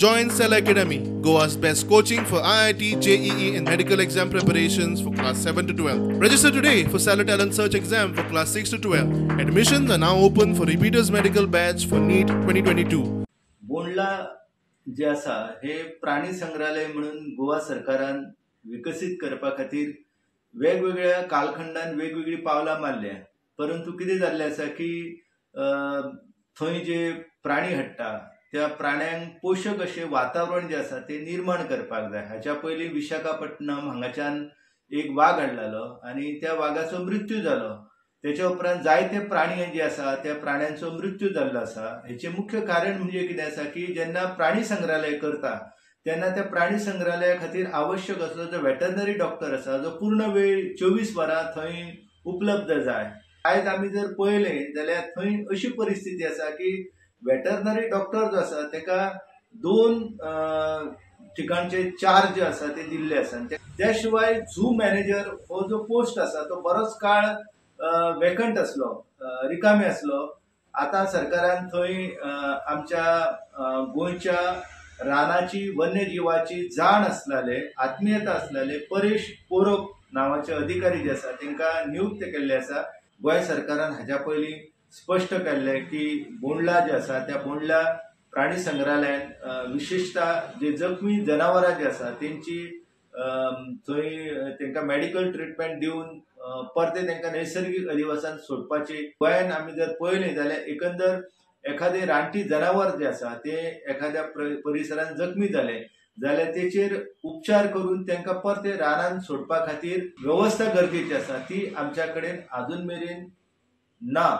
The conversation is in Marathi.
Join Cell Academy, Goa's best coaching for IIT, JEE, and medical exam preparations for class 7 to 12. Register today for Cell Talent Search exam for class 6 to 12. Admissions are now open for repeaters medical batch for NEET 2022. Bondla जे आसा हे प्राणी संग्रहालय म्हणून गोवा सरकारान विकसित करपा खातीर वेगवेगळ्या कालखंडान वेगवेगळी पावलां मारल्या. परंतु कितें जाल्लें आसा की थंय जे प्राणी हाडटा त्या प्राण्यांक पोषक अशें वातावरण जे आसा ते निर्माण करपाक जाय. हाच्या पयलीं विशाखापट्टणम हांगाच्यान एक वाघ हाडलेलो आनी त्या वाघाचो मृत्यू जालो. त्याच्या उपरांत जायते प्राणी जे आसा त्या प्राण्यांचो मृत्यू जाल्लो आसा. हेचे मुख्य कारण म्हणजे कितें आसा की जेन्ना प्राणी संग्रहालय करता तेन्ना त्या प्राणी संग्रहालया खातीर आवश्यक असलो जो वेटरनरी डॉक्टर आसा जो पूर्ण वेळ 24 वरां थंय उपलब्ध जाय. आयज आमी जर पळयलें जाल्यार थंय अशी परिस्थिती आसा की वेटरनरी डॉक्टर जो आसा तेका 2 ठिकाणचे चार्ज जे आसा ते दिल्ले आसा. त्या शिवाय झू मॅनेजर हो जो पोस्ट आसा तो बरोच काळ वेकंट असलो, रिकामे असलो. आता सरकारान थंय आमच्या गोंयच्या रानाची वन्यजीवाची जाण असलेले आत्मीयता असलेले परेश पोरब नावाचे अधिकारी जे आसा तांकां नियुक्त केल्ले आसा. गोंय सरकारान हाच्या पयलीं स्पष्ट केल्ले की बोंडला जे आसा त्या बोंडला प्राणी संग्रहालयान विशेषतः जे जखमी जनावरां जे आसा तेंची थंय तांकां मेडिकल ट्रिटमेंट दिवन परते तांकां नैसर्गिक अधिवासान सोडपाची. गोंयान आमी जर पळयलें जाल्यार एकंदर एखादे रानटी जनावर जे आसा ते एखाद्या परिसरात जखमी जाले जाल्यार तेचेर उपचार करून तांकां परते रानान सोडपा खातीर व्यवस्था गरजेची आसा ती आमच्या कडेन अजून मेरेन ना.